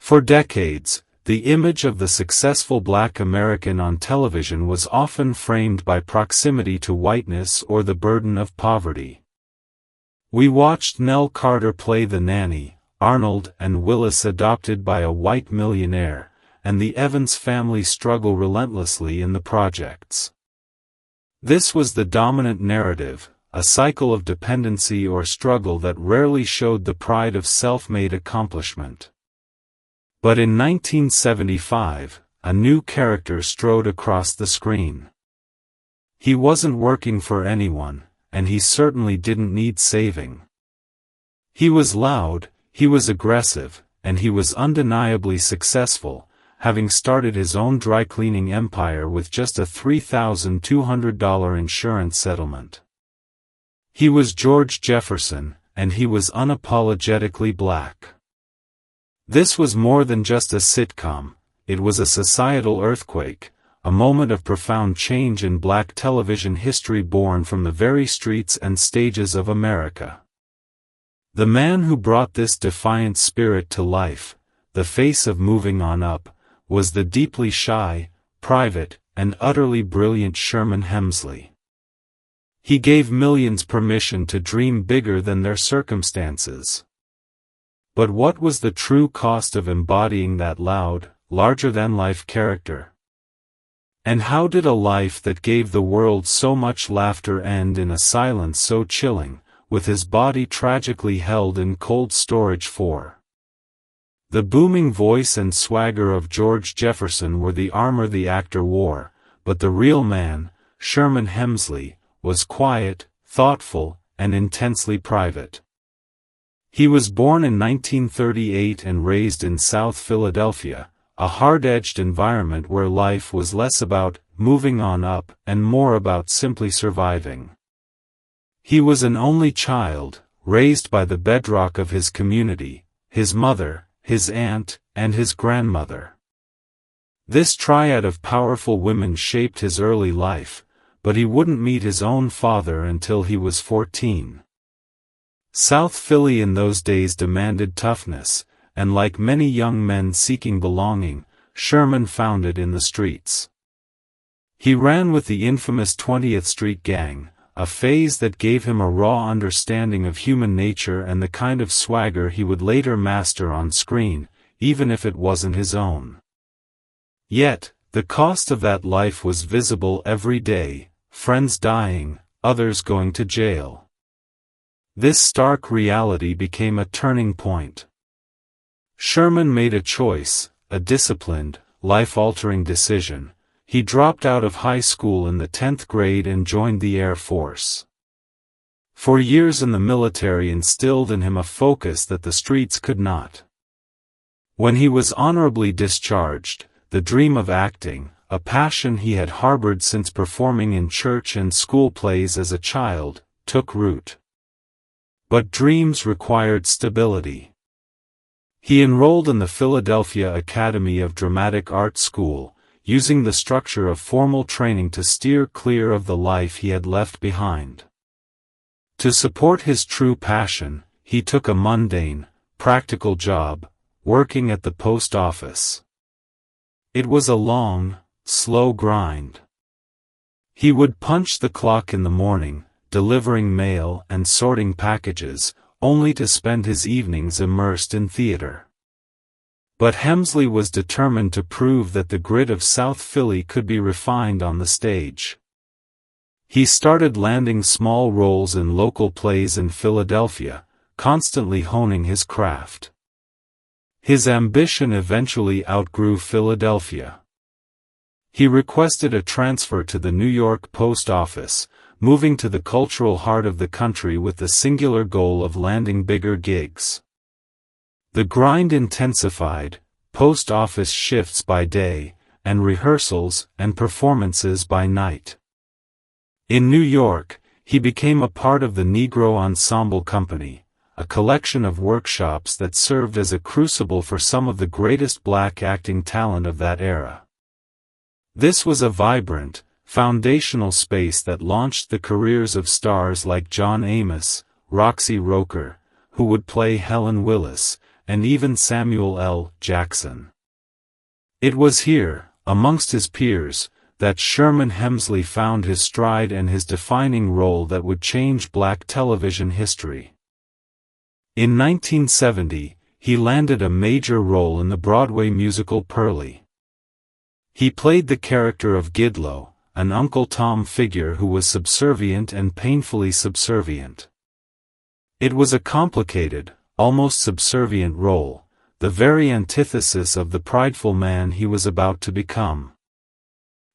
For decades, the image of the successful Black American on television was often framed by proximity to whiteness or the burden of poverty. We watched Nell Carter play the nanny, Arnold and Willis adopted by a white millionaire, and the Evans family struggle relentlessly in the projects. This was the dominant narrative, a cycle of dependency or struggle that rarely showed the pride of self-made accomplishment. But in 1975, a new character strode across the screen. He wasn't working for anyone, and he certainly didn't need saving. He was loud, he was aggressive, and he was undeniably successful, having started his own dry-cleaning empire with just a $3,200 insurance settlement. He was George Jefferson, and he was unapologetically black. This was more than just a sitcom, it was a societal earthquake, a moment of profound change in black television history born from the very streets and stages of America. The man who brought this defiant spirit to life, the face of Moving On Up, was the deeply shy, private, and utterly brilliant Sherman Hemsley. He gave millions permission to dream bigger than their circumstances. But what was the true cost of embodying that loud, larger-than-life character? And how did a life that gave the world so much laughter end in a silence so chilling, with his body tragically held in cold storage for? The booming voice and swagger of George Jefferson were the armor the actor wore, but the real man, Sherman Hemsley, was quiet, thoughtful, and intensely private. He was born in 1938 and raised in South Philadelphia, a hard-edged environment where life was less about moving on up and more about simply surviving. He was an only child, raised by the bedrock of his community, his mother, his aunt, and his grandmother. This triad of powerful women shaped his early life, but he wouldn't meet his own father until he was 14. South Philly in those days demanded toughness, and like many young men seeking belonging, Sherman found it in the streets. He ran with the infamous 20th Street Gang, a phase that gave him a raw understanding of human nature and the kind of swagger he would later master on screen, even if it wasn't his own. Yet, the cost of that life was visible every day, friends dying, others going to jail. This stark reality became a turning point. Sherman made a choice, a disciplined, life-altering decision. He dropped out of high school in the 10th grade and joined the Air Force. 4 years in the military instilled in him a focus that the streets could not. When he was honorably discharged, the dream of acting, a passion he had harbored since performing in church and school plays as a child, took root. But dreams required stability. He enrolled in the Philadelphia Academy of Dramatic Art School, using the structure of formal training to steer clear of the life he had left behind. To support his true passion, he took a mundane, practical job, working at the post office. It was a long, slow grind. He would punch the clock in the morning, delivering mail and sorting packages, only to spend his evenings immersed in theater. But Hemsley was determined to prove that the grit of South Philly could be refined on the stage. He started landing small roles in local plays in Philadelphia, constantly honing his craft. His ambition eventually outgrew Philadelphia. He requested a transfer to the New York Post Office, moving to the cultural heart of the country with the singular goal of landing bigger gigs. The grind intensified, post office shifts by day, and rehearsals and performances by night. In New York, he became a part of the Negro Ensemble Company, a collection of workshops that served as a crucible for some of the greatest black acting talent of that era. This was a vibrant, foundational space that launched the careers of stars like John Amos, Roxy Roker, who would play Helen Willis, and even Samuel L. Jackson. It was here, amongst his peers, that Sherman Hemsley found his stride and his defining role that would change black television history. In 1970, he landed a major role in the Broadway musical Pearlie. He played the character of Gidlow, an Uncle Tom figure who was subservient and painfully subservient. It was a complicated, almost subservient role, the very antithesis of the prideful man he was about to become.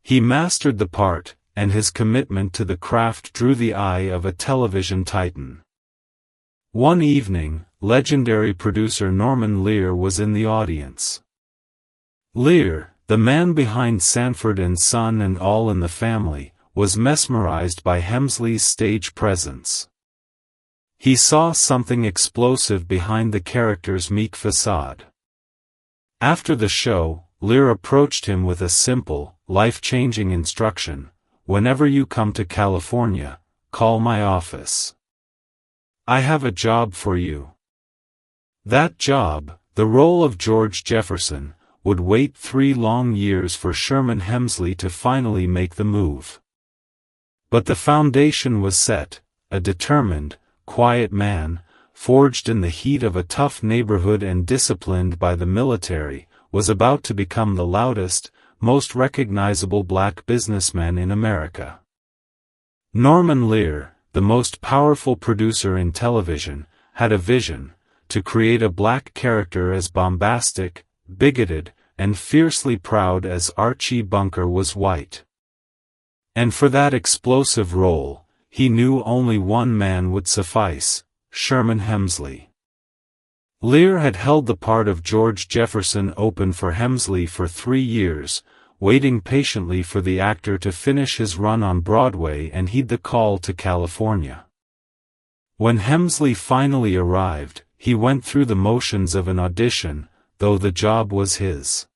He mastered the part, and his commitment to the craft drew the eye of a television titan. One evening, legendary producer Norman Lear was in the audience. Lear, the man behind Sanford and Son and All in the Family, was mesmerized by Hemsley's stage presence. He saw something explosive behind the character's meek facade. After the show, Lear approached him with a simple, life-changing instruction: "Whenever you come to California, call my office. I have a job for you." That job, the role of George Jefferson, would wait 3 long years for Sherman Hemsley to finally make the move. But the foundation was set. A determined, quiet man, forged in the heat of a tough neighborhood and disciplined by the military, was about to become the loudest, most recognizable black businessman in America. Norman Lear, the most powerful producer in television, had a vision: to create a black character as bombastic, bigoted, and fiercely proud as Archie Bunker was white. And for that explosive role, he knew only one man would suffice: Sherman Hemsley. Lear had held the part of George Jefferson open for Hemsley for 3 years, waiting patiently for the actor to finish his run on Broadway and heed the call to California. When Hemsley finally arrived, he went through the motions of an audition, though the job was his.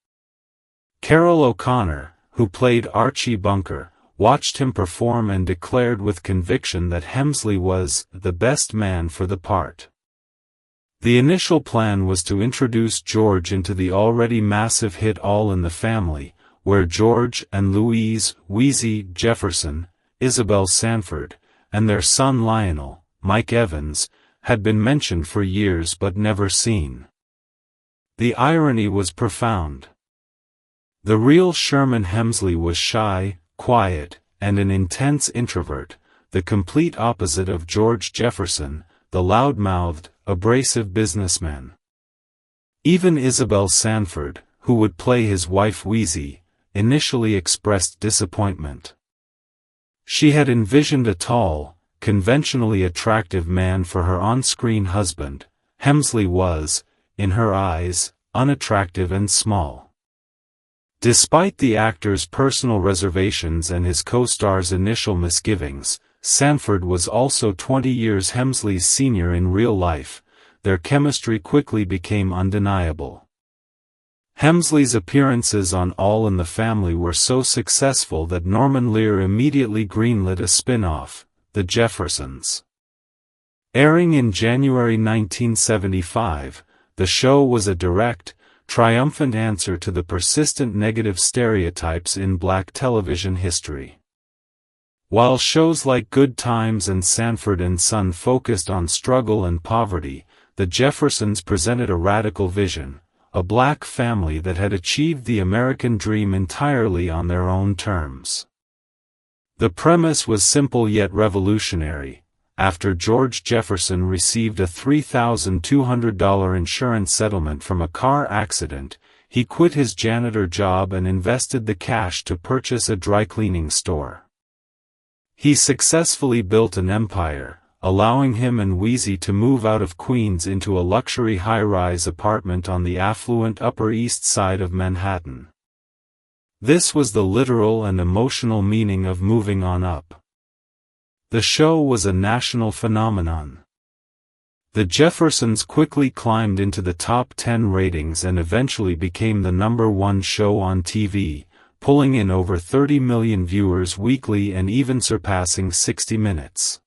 Carroll O'Connor, who played Archie Bunker, watched him perform and declared with conviction that Hemsley was the best man for the part. The initial plan was to introduce George into the already massive hit All in the Family, where George and Louise "Wheezy" Jefferson, Isabel Sanford, and their son Lionel, Mike Evans, had been mentioned for years but never seen. The irony was profound. The real Sherman Hemsley was shy, quiet, and an intense introvert, the complete opposite of George Jefferson, the loud-mouthed, abrasive businessman. Even Isabel Sanford, who would play his wife Wheezy, initially expressed disappointment. She had envisioned a tall, conventionally attractive man for her on-screen husband. Hemsley was, in her eyes, unattractive and small. Despite the actor's personal reservations and his co-star's initial misgivings, Sanford was also 20 years Hemsley's senior in real life. Their chemistry quickly became undeniable. Hemsley's appearances on All in the Family were so successful that Norman Lear immediately greenlit a spin-off, The Jeffersons. Airing in January 1975, the show was a direct, triumphant answer to the persistent negative stereotypes in black television history. While shows like Good Times and Sanford and Son focused on struggle and poverty, The Jeffersons presented a radical vision: a black family that had achieved the American dream entirely on their own terms. The premise was simple yet revolutionary. After George Jefferson received a $3,200 insurance settlement from a car accident, he quit his janitor job and invested the cash to purchase a dry-cleaning store. He successfully built an empire, allowing him and Wheezy to move out of Queens into a luxury high-rise apartment on the affluent Upper East Side of Manhattan. This was the literal and emotional meaning of moving on up. The show was a national phenomenon. The Jeffersons quickly climbed into the top 10 ratings and eventually became the #1 show on TV, pulling in over 30 million viewers weekly and even surpassing 60 Minutes.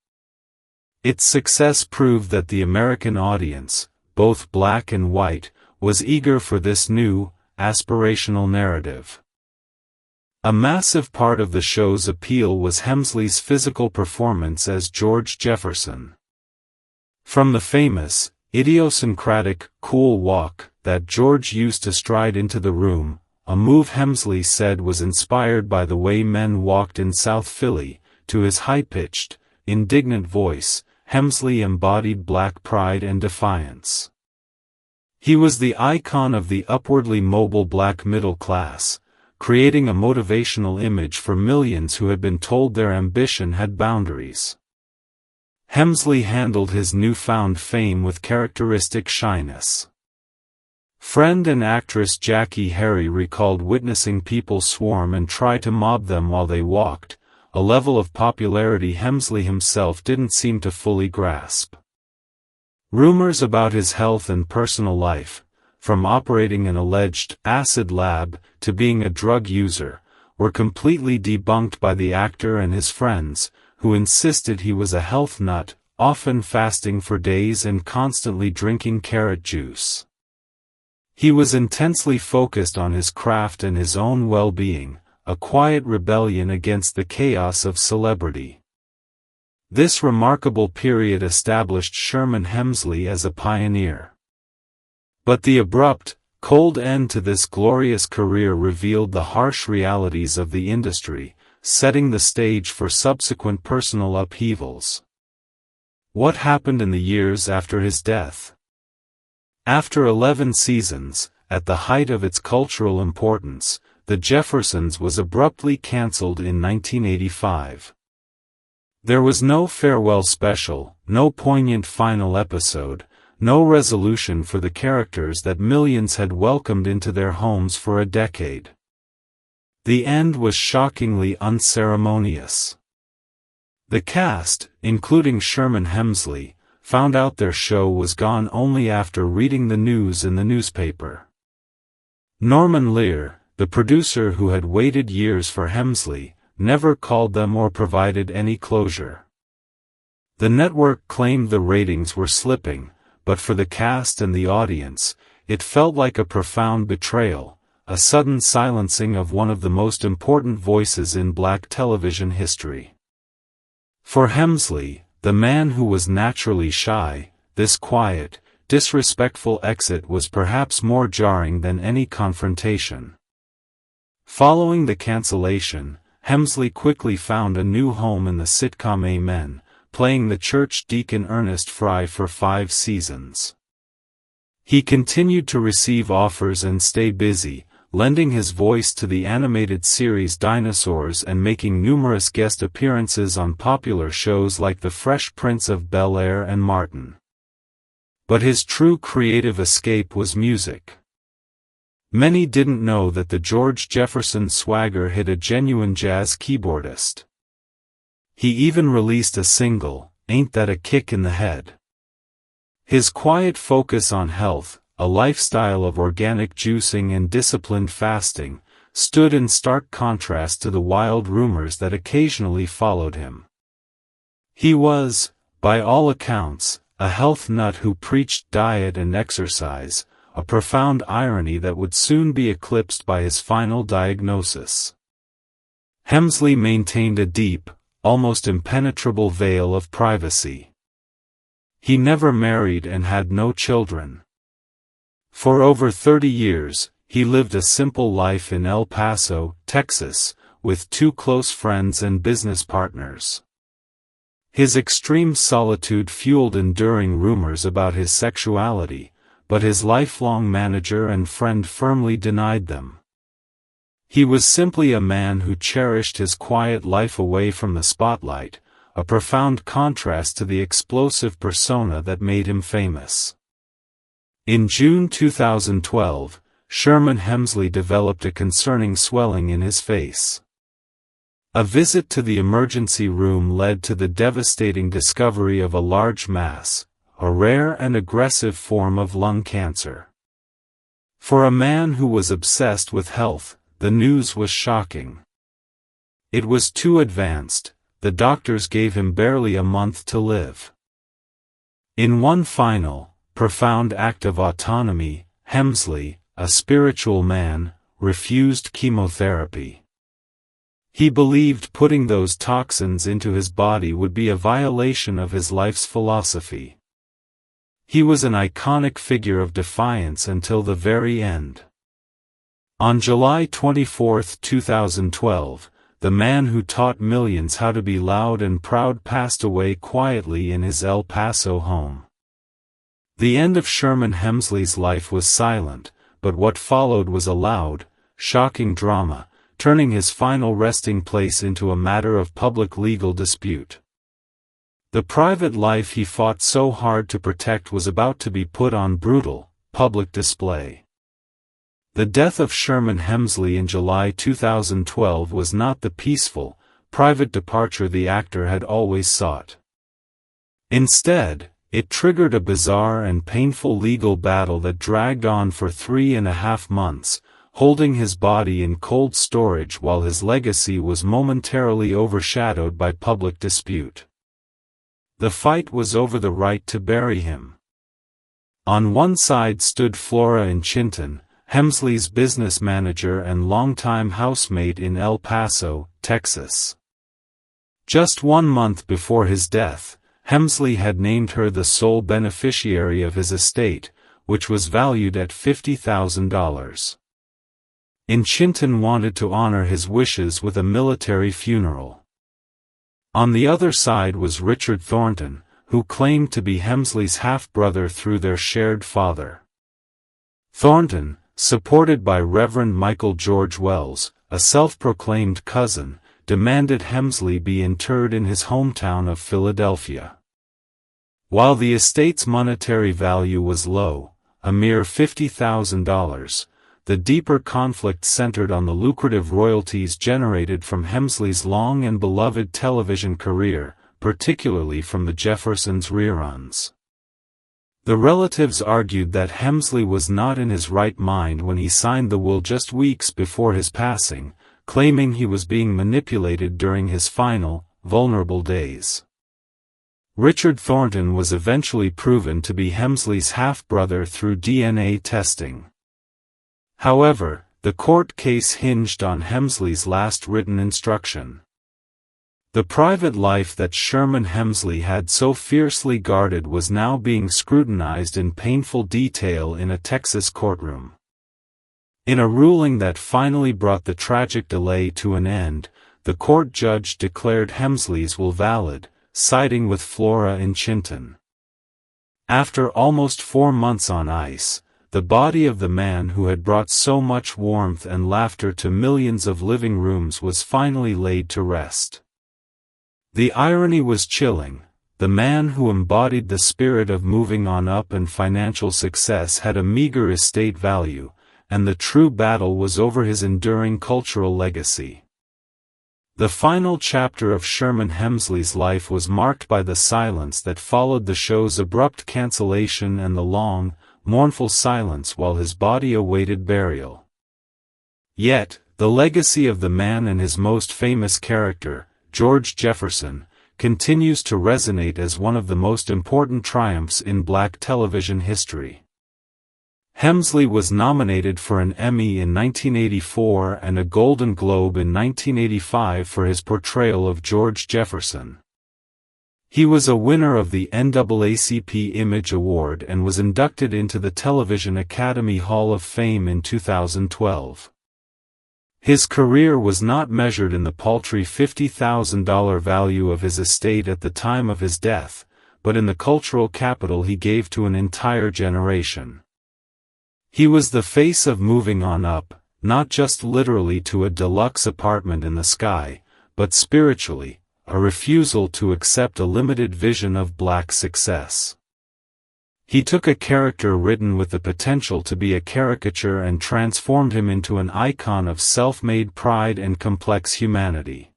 Its success proved that the American audience, both black and white, was eager for this new, aspirational narrative. A massive part of the show's appeal was Hemsley's physical performance as George Jefferson. From the famous, idiosyncratic, cool walk that George used to stride into the room, a move Hemsley said was inspired by the way men walked in South Philly, to his high-pitched, indignant voice, Hemsley embodied black pride and defiance. He was the icon of the upwardly mobile black middle class, creating a motivational image for millions who had been told their ambition had boundaries. Hemsley handled his newfound fame with characteristic shyness. Friend and actress Jackie Harry recalled witnessing people swarm and try to mob them while they walked, a level of popularity Hemsley himself didn't seem to fully grasp. Rumors about his health and personal life, from operating an alleged acid lab to being a drug user, were completely debunked by the actor and his friends, who insisted he was a health nut, often fasting for days and constantly drinking carrot juice. He was intensely focused on his craft and his own well-being, a quiet rebellion against the chaos of celebrity. This remarkable period established Sherman Hemsley as a pioneer. But the abrupt, cold end to this glorious career revealed the harsh realities of the industry, setting the stage for subsequent personal upheavals. What happened in the years after his death? After 11 seasons, at the height of its cultural importance, The Jeffersons was abruptly cancelled in 1985. There was no farewell special, no poignant final episode, no resolution for the characters that millions had welcomed into their homes for a decade. The end was shockingly unceremonious. The cast, including Sherman Hemsley, found out their show was gone only after reading the news in the newspaper. Norman Lear, the producer who had waited years for Hemsley, never called them or provided any closure. The network claimed the ratings were slipping, but for the cast and the audience, it felt like a profound betrayal, a sudden silencing of one of the most important voices in black television history. For Hemsley, the man who was naturally shy, this quiet, disrespectful exit was perhaps more jarring than any confrontation. Following the cancellation, Hemsley quickly found a new home in the sitcom Amen, playing the church deacon Ernest Fry for 5 seasons. He continued to receive offers and stay busy, lending his voice to the animated series Dinosaurs and making numerous guest appearances on popular shows like The Fresh Prince of Bel-Air and Martin. But his true creative escape was music. Many didn't know that the George Jefferson swagger hit a genuine jazz keyboardist. He even released a single, Ain't That a Kick in the Head? His quiet focus on health, a lifestyle of organic juicing and disciplined fasting, stood in stark contrast to the wild rumors that occasionally followed him. He was, by all accounts, a health nut who preached diet and exercise, a profound irony that would soon be eclipsed by his final diagnosis. Hemsley maintained a deep, almost impenetrable veil of privacy. He never married and had no children. For over 30 years, he lived a simple life in El Paso, Texas, with 2 close friends and business partners. His extreme solitude fueled enduring rumors about his sexuality, but his lifelong manager and friend firmly denied them. He was simply a man who cherished his quiet life away from the spotlight, a profound contrast to the explosive persona that made him famous. In June 2012, Sherman Hemsley developed a concerning swelling in his face. A visit to the emergency room led to the devastating discovery of a large mass, a rare and aggressive form of lung cancer. For a man who was obsessed with health, the news was shocking. It was too advanced, the doctors gave him barely a month to live. In one final, profound act of autonomy, Hemsley, a spiritual man, refused chemotherapy. He believed putting those toxins into his body would be a violation of his life's philosophy. He was an iconic figure of defiance until the very end. On July 24, 2012, the man who taught millions how to be loud and proud passed away quietly in his El Paso home. The end of Sherman Hemsley's life was silent, but what followed was a loud, shocking drama, turning his final resting place into a matter of public legal dispute. The private life he fought so hard to protect was about to be put on brutal, public display. The death of Sherman Hemsley in July 2012 was not the peaceful, private departure the actor had always sought. Instead, it triggered a bizarre and painful legal battle that dragged on for 3.5 months, holding his body in cold storage while his legacy was momentarily overshadowed by public dispute. The fight was over the right to bury him. On one side stood Flora Inchinton, Hemsley's business manager and longtime housemate in El Paso, Texas. Just 1 month before his death, Hemsley had named her the sole beneficiary of his estate, which was valued at $50,000. Inchinton wanted to honor his wishes with a military funeral. On the other side was Richard Thornton, who claimed to be Hemsley's half-brother through their shared father. Thornton, supported by Reverend Michael George Wells, a self-proclaimed cousin, demanded Hemsley be interred in his hometown of Philadelphia. While the estate's monetary value was low, a mere $50,000, the deeper conflict centered on the lucrative royalties generated from Hemsley's long and beloved television career, particularly from the Jeffersons' reruns. The relatives argued that Hemsley was not in his right mind when he signed the will just weeks before his passing, claiming he was being manipulated during his final, vulnerable days. Richard Thornton was eventually proven to be Hemsley's half-brother through DNA testing. However, the court case hinged on Hemsley's last written instruction. The private life that Sherman Hemsley had so fiercely guarded was now being scrutinized in painful detail in a Texas courtroom. In a ruling that finally brought the tragic delay to an end, the court judge declared Hemsley's will valid, siding with Flora Inchinton. After almost 4 months on ice, the body of the man who had brought so much warmth and laughter to millions of living rooms was finally laid to rest. The irony was chilling. The man who embodied the spirit of moving on up and financial success had a meager estate value, and the true battle was over his enduring cultural legacy. The final chapter of Sherman Hemsley's life was marked by the silence that followed the show's abrupt cancellation and the long, mournful silence while his body awaited burial. Yet, the legacy of the man and his most famous character, George Jefferson, continues to resonate as one of the most important triumphs in black television history. Hemsley was nominated for an Emmy in 1984 and a Golden Globe in 1985 for his portrayal of George Jefferson. He was a winner of the NAACP Image Award and was inducted into the Television Academy Hall of Fame in 2012. His career was not measured in the paltry $50,000 value of his estate at the time of his death, but in the cultural capital he gave to an entire generation. He was the face of moving on up, not just literally to a deluxe apartment in the sky, but spiritually, a refusal to accept a limited vision of black success. He took a character written with the potential to be a caricature and transformed him into an icon of self-made pride and complex humanity.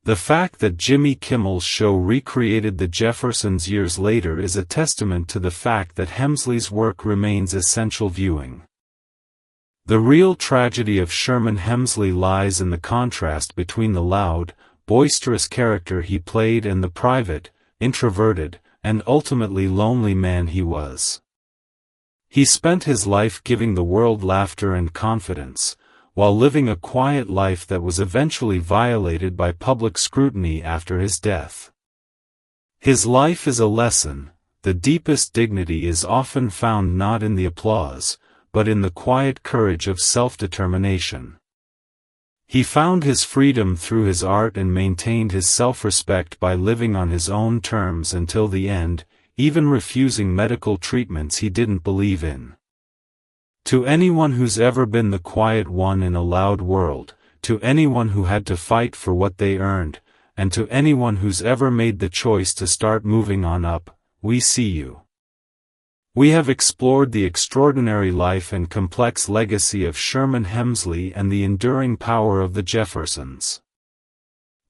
The fact that Jimmy Kimmel's show recreated the Jeffersons years later is a testament to the fact that Hemsley's work remains essential viewing. The real tragedy of Sherman Hemsley lies in the contrast between the loud, boisterous character he played and the private, introverted, and ultimately lonely man he was. He spent his life giving the world laughter and confidence, while living a quiet life that was eventually violated by public scrutiny after his death. His life is a lesson. The deepest dignity is often found not in the applause, but in the quiet courage of self-determination. He found his freedom through his art and maintained his self-respect by living on his own terms until the end, even refusing medical treatments he didn't believe in. To anyone who's ever been the quiet one in a loud world, to anyone who had to fight for what they earned, and to anyone who's ever made the choice to start moving on up, we see you. We have explored the extraordinary life and complex legacy of Sherman Hemsley and the enduring power of the Jeffersons.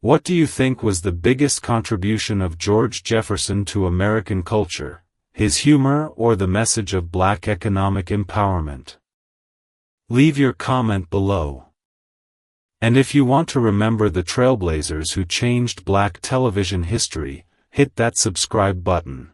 What do you think was the biggest contribution of George Jefferson to American culture, his humor or the message of Black economic empowerment? Leave your comment below. And if you want to remember the trailblazers who changed Black television history, hit that subscribe button.